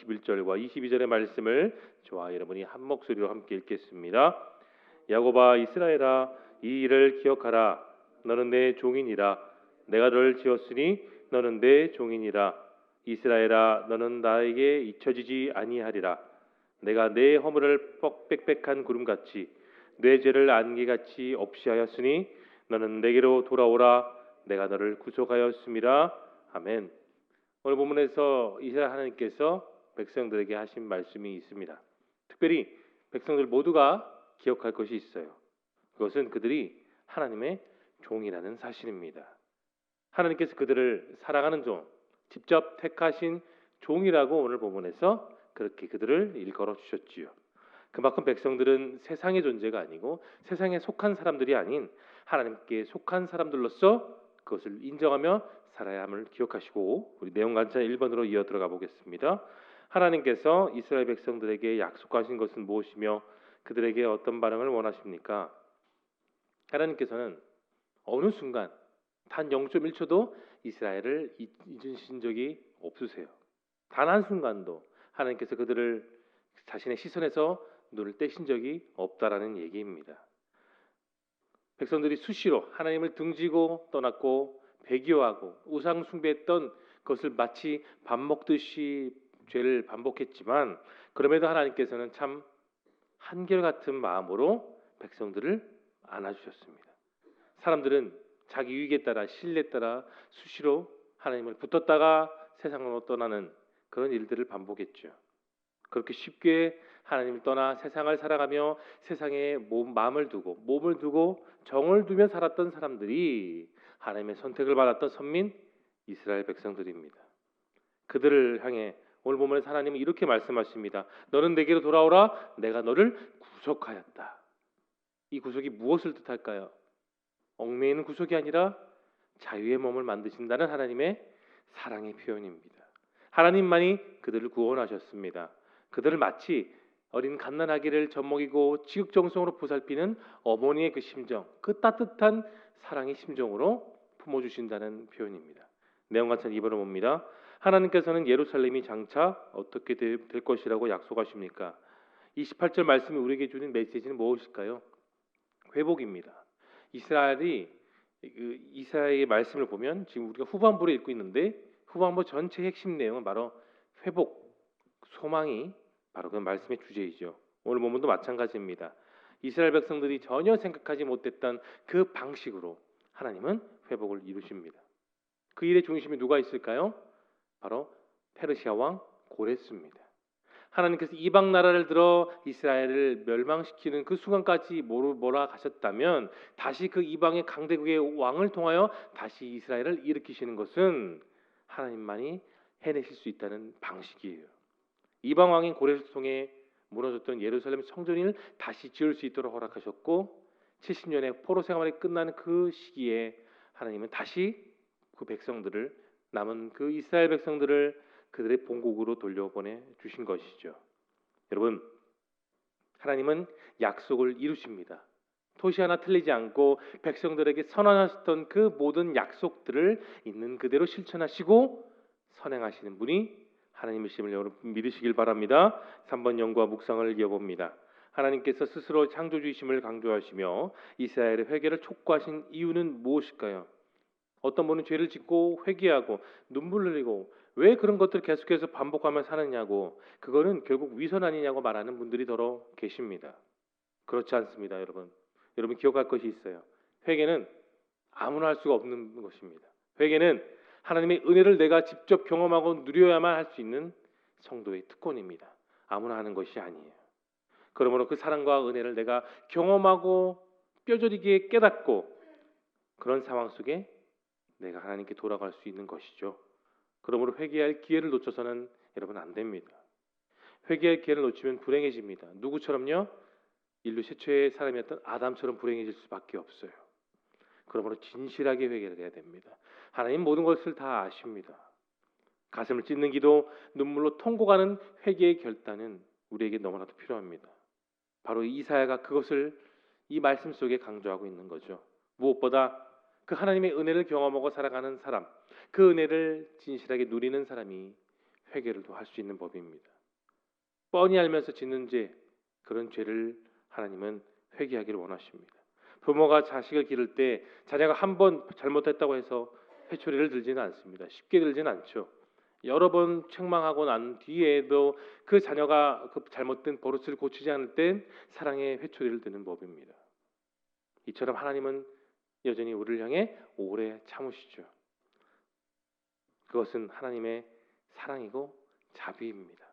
21절과 22절의 말씀을 저와 여러분이 한 목소리로 함께 읽겠습니다. 야곱아 이스라엘아 이 일을 기억하라. 너는 내 종이니라. 내가 너를 지었으니 너는 내 종이니라. 이스라엘아 너는 나에게 잊혀지지 아니하리라. 내가 내 허물을 빽빽한 구름같이 내 죄를 안개같이 없이 하였으니 너는 내게로 돌아오라. 내가 너를 구속하였음이라. 아멘. 오늘 본문에서 이스라엘 하나님께서 백성들에게 하신 말씀이 있습니다. 특별히 백성들 모두가 기억할 것이 있어요. 그것은 그들이 하나님의 종이라는 사실입니다. 하나님께서 그들을 사랑하는 종, 직접 택하신 종이라고 오늘 본문에서 그렇게 그들을 일컬어 주셨지요. 그만큼 백성들은 세상의 존재가 아니고 세상에 속한 사람들이 아닌 하나님께 속한 사람들로서 그것을 인정하며 살아야 함을 기억하시고, 우리 내용 관찰 1번으로 이어 들어가 보겠습니다. 하나님께서 이스라엘 백성들에게 약속하신 것은 무엇이며 그들에게 어떤 반응을 원하십니까? 하나님께서는 어느 순간 단 0.1초도 이스라엘을 잊으신 적이 없으세요. 단 한순간도 하나님께서 그들을 자신의 시선에서 눈을 떼신 적이 없다라는 얘기입니다. 백성들이 수시로 하나님을 등지고 떠났고 배교하고 우상 숭배했던 것을 마치 밥 먹듯이 죄를 반복했지만, 그럼에도 하나님께서는 참 한결같은 마음으로 백성들을 안아주셨습니다. 사람들은 자기 유익에 따라 신뢰에 따라 수시로 하나님을 붙었다가 세상으로 떠나는 그런 일들을 반복했죠. 그렇게 쉽게 하나님을 떠나 세상을 살아가며 세상에 마음을 두고 몸을 두고 정을 두며 살았던 사람들이 하나님의 선택을 받았던 선민 이스라엘 백성들입니다. 그들을 향해 오늘 본문에서 하나님은 이렇게 말씀하십니다. 너는 내게로 돌아오라. 내가 너를 구속하였다. 이 구속이 무엇을 뜻할까요? 얽매이는 구속이 아니라 자유의 몸을 만드신다는 하나님의 사랑의 표현입니다. 하나님만이 그들을 구원하셨습니다. 그들을 마치 어린 갓난아기를 젖먹이고 지극정성으로 보살피는 어머니의 그 심정, 그 따뜻한 사랑의 심정으로 품어주신다는 표현입니다. 내용 같은 2번을 봅니다. 하나님께서는 예루살렘이 장차 어떻게 될 것이라고 약속하십니까? 28절 말씀이 우리에게 주는 메시지는 무엇일까요? 회복입니다. 이스라엘의 말씀을 보면 지금 우리가 후반부를 읽고 있는데 후반부 전체 핵심 내용은 바로 회복, 소망이 바로 그 말씀의 주제이죠. 오늘 본문도 마찬가지입니다. 이스라엘 백성들이 전혀 생각하지 못했던 그 방식으로 하나님은 회복을 이루십니다. 그 일의 중심에 누가 있을까요? 바로 페르시아 왕 고레스입니다. 하나님께서 이방 나라를 들어 이스라엘을 멸망시키는 그 순간까지 몰아가셨다면 다시 그 이방의 강대국의 왕을 통하여 다시 이스라엘을 일으키시는 것은 하나님만이 해내실 수 있다는 방식이에요. 이방 왕인 고레스를 통해 무너졌던 예루살렘 성전을 다시 지을 수 있도록 허락하셨고 70년의 포로 생활이 끝나는 그 시기에 하나님은 다시 그 백성들을, 남은 그 이스라엘 백성들을 그들의 본국으로 돌려보내 주신 것이죠. 여러분, 하나님은 약속을 이루십니다. 토시 하나 틀리지 않고 백성들에게 선언하셨던 그 모든 약속들을 있는 그대로 실천하시고 선행하시는 분이 하나님이심을 여러분 믿으시길 바랍니다. 3번 영과 묵상을 이어봅니다. 하나님께서 스스로 창조주이심을 강조하시며 이스라엘의 회개를 촉구하신 이유는 무엇일까요? 어떤 분은 죄를 짓고 회개하고 눈물 흘리고 왜 그런 것들을 계속해서 반복하며 사느냐고, 그거는 결국 위선 아니냐고 말하는 분들이 더러 계십니다. 그렇지 않습니다. 여러분 기억할 것이 있어요. 회개는 아무나 할 수가 없는 것입니다. 회개는 하나님의 은혜를 내가 직접 경험하고 누려야만 할 수 있는 성도의 특권입니다. 아무나 하는 것이 아니에요. 그러므로 그 사랑과 은혜를 내가 경험하고 뼈저리게 깨닫고 그런 상황 속에 내가 하나님께 돌아갈 수 있는 것이죠. 그러므로 회개할 기회를 놓쳐서는 여러분 안 됩니다. 회개할 기회를 놓치면 불행해집니다. 누구처럼요? 인류 최초의 사람이었던 아담처럼 불행해질 수밖에 없어요. 그러므로 진실하게 회개를 해야 됩니다. 하나님 모든 것을 다 아십니다. 가슴을 찢는 기도, 눈물로 통곡하는 회개의 결단은 우리에게 너무나도 필요합니다. 바로 이사야가 그것을 이 말씀 속에 강조하고 있는 거죠. 무엇보다 그 하나님의 은혜를 경험하고 살아가는 사람, 그 은혜를 진실하게 누리는 사람이 회개를 또 할 수 있는 법입니다. 뻔히 알면서 짓는 죄, 그런 죄를 하나님은 회개하기를 원하십니다. 부모가 자식을 기를 때 자녀가 한 번 잘못했다고 해서 회초리를 들지는 않습니다. 쉽게 들지는 않죠. 여러 번 책망하고 난 뒤에도 그 자녀가 그 잘못된 버릇을 고치지 않을 땐 사랑의 회초리를 드는 법입니다. 이처럼 하나님은 여전히 우리를 향해 오래 참으시죠. 그것은 하나님의 사랑이고 자비입니다.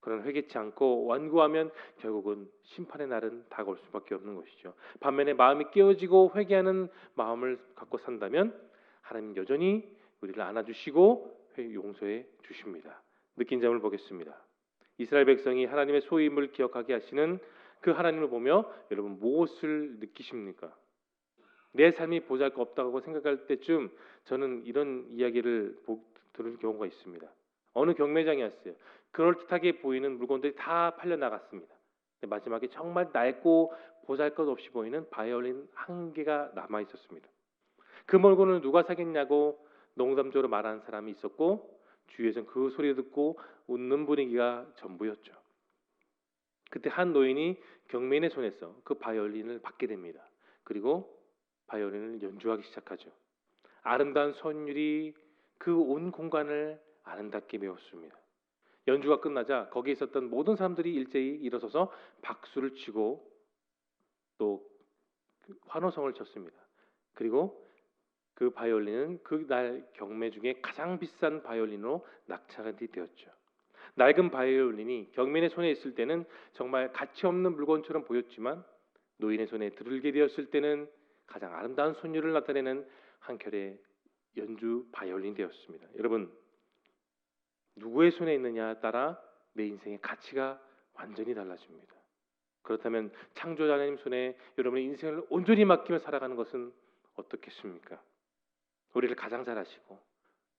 그런 회개치 않고 완고하면 결국은 심판의 날은 다가올 수밖에 없는 것이죠. 반면에 마음이 깨어지고 회개하는 마음을 갖고 산다면 하나님 여전히 우리를 안아주시고 용서해 주십니다. 느낀 점을 보겠습니다. 이스라엘 백성이 하나님의 소임을 기억하게 하시는 그 하나님을 보며 여러분 무엇을 느끼십니까? 내 삶이 보잘것없다고 생각할 때쯤 저는 이런 이야기를 들을 경우가 있습니다. 어느 경매장이었어요. 그럴듯하게 보이는 물건들이 다 팔려 나갔습니다. 마지막에 정말 낡고 보잘것없이 보이는 바이올린 한 개가 남아 있었습니다. 그 물건을 누가 사겠냐고 농담적으로 말하는 사람이 있었고 주위에서는 그 소리 듣고 웃는 분위기가 전부였죠. 그때 한 노인이 경매인의 손에서 그 바이올린을 받게 됩니다. 그리고 바이올린을 연주하기 시작하죠. 아름다운 선율이 그 온 공간을 아름답게 메웠습니다. 연주가 끝나자 거기에 있었던 모든 사람들이 일제히 일어서서 박수를 치고 또 환호성을 쳤습니다. 그리고 그 바이올린은 그날 경매 중에 가장 비싼 바이올린으로 낙찰이 되었죠. 낡은 바이올린이 경매인의 손에 있을 때는 정말 가치 없는 물건처럼 보였지만 노인의 손에 들게 되었을 때는 가장 아름다운 선율을 나타내는 한 켤의 연주 바이올린이 되었습니다. 여러분, 누구의 손에 있느냐에 따라 내 인생의 가치가 완전히 달라집니다. 그렇다면 창조자 하나님 손에 여러분의 인생을 온전히 맡기며 살아가는 것은 어떻겠습니까? 우리를 가장 잘 아시고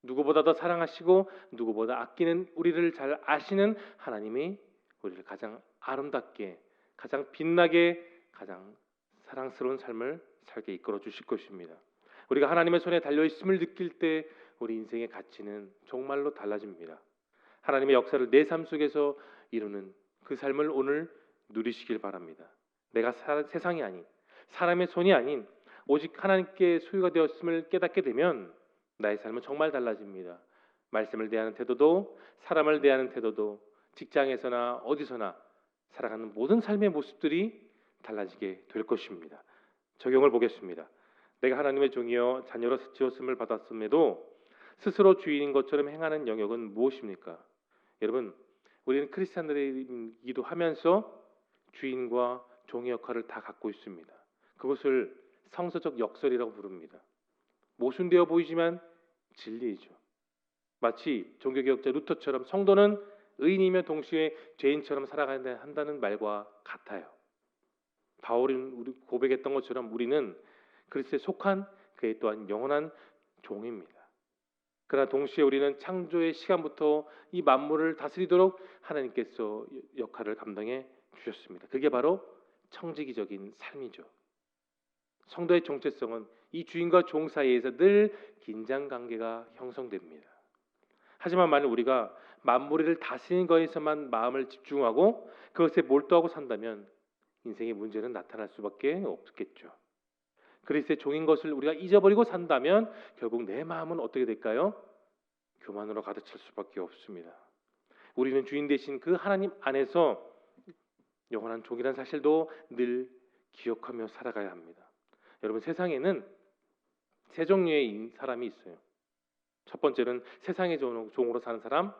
누구보다 더 사랑하시고 누구보다 아끼는 우리를 잘 아시는 하나님이 우리를 가장 아름답게, 가장 빛나게, 가장 사랑스러운 삶을 살게 이끌어 주실 것입니다. 우리가 하나님의 손에 달려 있음을 느낄 때 우리 인생의 가치는 정말로 달라집니다. 하나님의 역사를 내 삶 속에서 이루는 그 삶을 오늘 누리시길 바랍니다. 내가 세상이 아닌 사람의 손이 아닌 오직 하나님께 소유가 되었음을 깨닫게 되면 나의 삶은 정말 달라집니다. 말씀을 대하는 태도도 사람을 대하는 태도도 직장에서나 어디서나 살아가는 모든 삶의 모습들이 달라지게 될 것입니다. 적용을 보겠습니다. 내가 하나님의 종이여 자녀로 지었음을 받았음에도 스스로 주인인 것처럼 행하는 영역은 무엇입니까? 여러분, 우리는 크리스찬들이기도 하면서 주인과 종의 역할을 다 갖고 있습니다. 그것을 성서적 역설이라고 부릅니다. 모순되어 보이지만 진리이죠. 마치 종교개혁자 루터처럼 성도는 의인이며 동시에 죄인처럼 살아가야 한다는 말과 같아요. 바울이 우리 고백했던 것처럼 우리는 그리스도에 속한 그의 또한 영원한 종입니다. 그러나 동시에 우리는 창조의 시간부터 이 만물을 다스리도록 하나님께서 역할을 감당해 주셨습니다. 그게 바로 청지기적인 삶이죠. 성도의 정체성은 이 주인과 종 사이에서 늘 긴장 관계가 형성됩니다. 하지만 만약 우리가 만물을 다스리는 것에서만 마음을 집중하고 그것에 몰두하고 산다면 인생의 문제는 나타날 수밖에 없겠죠. 그리스도의 종인 것을 우리가 잊어버리고 산다면 결국 내 마음은 어떻게 될까요? 교만으로 가득 찰 수밖에 없습니다. 우리는 주인 되신 그 하나님 안에서 영원한 종이라는 사실도 늘 기억하며 살아가야 합니다. 여러분, 세상에는 세 종류의 사람이 있어요. 첫 번째는 세상의 종으로 사는 사람,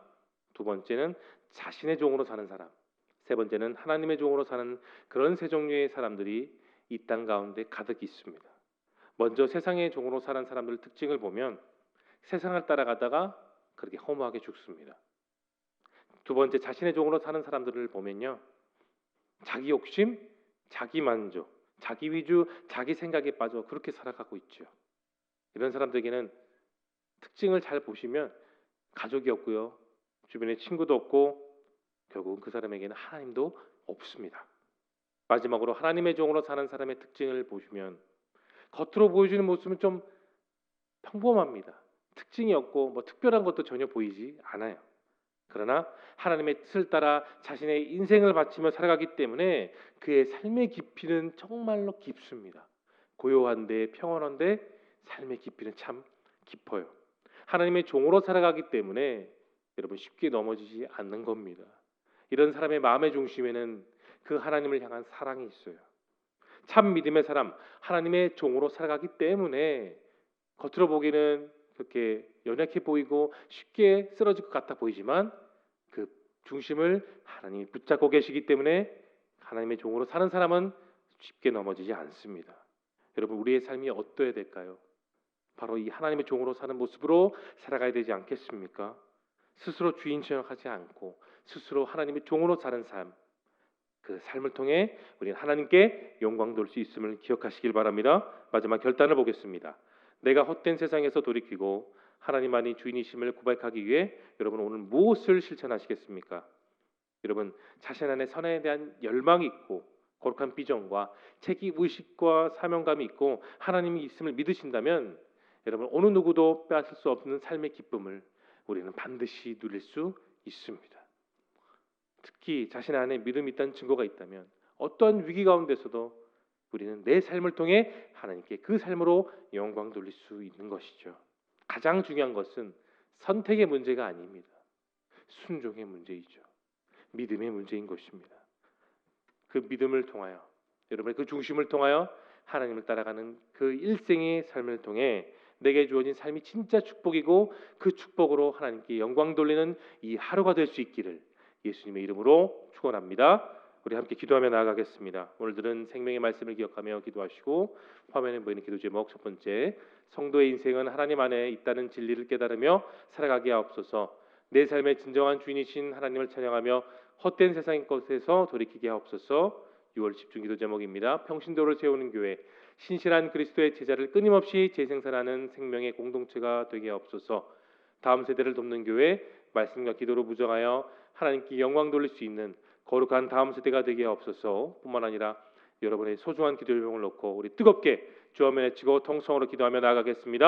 두 번째는 자신의 종으로 사는 사람, 세 번째는 하나님의 종으로 사는 그런 세 종류의 사람들이 이 땅 가운데 가득 있습니다. 먼저 세상의 종으로 사는 사람들의 특징을 보면 세상을 따라가다가 그렇게 허무하게 죽습니다. 두 번째, 자신의 종으로 사는 사람들을 보면요, 자기 욕심, 자기 만족, 자기 위주, 자기 생각에 빠져 그렇게 살아가고 있죠. 이런 사람들에게는 특징을 잘 보시면 가족이 없고요, 주변에 친구도 없고 결국은 그 사람에게는 하나님도 없습니다. 마지막으로 하나님의 종으로 사는 사람의 특징을 보시면 겉으로 보여주는 모습은 좀 평범합니다. 특징이 없고 뭐 특별한 것도 전혀 보이지 않아요. 그러나 하나님의 뜻을 따라 자신의 인생을 바치며 살아가기 때문에 그의 삶의 깊이는 정말로 깊습니다. 고요한데 평온한데 삶의 깊이는 참 깊어요. 하나님의 종으로 살아가기 때문에 여러분 쉽게 넘어지지 않는 겁니다. 이런 사람의 마음의 중심에는 그 하나님을 향한 사랑이 있어요. 참 믿음의 사람, 하나님의 종으로 살아가기 때문에 겉으로 보기는 그렇게 연약해 보이고 쉽게 쓰러질 것 같아 보이지만 그 중심을 하나님이 붙잡고 계시기 때문에 하나님의 종으로 사는 사람은 쉽게 넘어지지 않습니다. 여러분, 우리의 삶이 어떠해야 될까요? 바로 이 하나님의 종으로 사는 모습으로 살아가야 되지 않겠습니까? 스스로 주인처럼 하지 않고 스스로 하나님의 종으로 사는 삶, 그 삶을 통해 우리는 하나님께 영광 돌 수 있음을 기억하시길 바랍니다. 마지막 결단을 보겠습니다. 내가 헛된 세상에서 돌이키고 하나님만이 주인이심을 고백하기 위해 여러분 오늘 무엇을 실천하시겠습니까? 여러분 자신 안에 선에 대한 열망이 있고 거룩한 비전과 책임의식과 사명감이 있고 하나님이 있음을 믿으신다면 여러분 어느 누구도 빼앗을 수 없는 삶의 기쁨을 우리는 반드시 누릴 수 있습니다. 특히 자신 안에 믿음이 있다는 증거가 있다면 어떠한 위기 가운데서도 우리는 내 삶을 통해 하나님께 그 삶으로 영광 돌릴 수 있는 것이죠. 가장 중요한 것은 선택의 문제가 아닙니다. 순종의 문제이죠. 믿음의 문제인 것입니다. 그 믿음을 통하여 여러분의 그 중심을 통하여 하나님을 따라가는 그 일생의 삶을 통해 내게 주어진 삶이 진짜 축복이고 그 축복으로 하나님께 영광 돌리는 이 하루가 될 수 있기를 예수님의 이름으로 축원합니다. 우리 함께 기도하며 나아가겠습니다. 오늘 들은 생명의 말씀을 기억하며 기도하시고 화면에 보이는 기도 제목 첫 번째, 성도의 인생은 하나님 안에 있다는 진리를 깨달으며 살아가게 하옵소서. 내 삶의 진정한 주인이신 하나님을 찬양하며 헛된 세상의 것에서 돌이키게 하옵소서. 6월 집중 기도 제목입니다. 평신도를 세우는 교회, 신실한 그리스도의 제자를 끊임없이 재생산하는 생명의 공동체가 되게 하옵소서. 다음 세대를 돕는 교회, 말씀과 기도로 무정하여 하나님께 영광 돌릴 수 있는 거룩한 다음 세대가 되게 하옵소서. 뿐만 아니라 여러분의 소중한 기도 요청을 놓고 우리 뜨겁게 주 앞에 외치고 통성으로 기도하며 나아가겠습니다.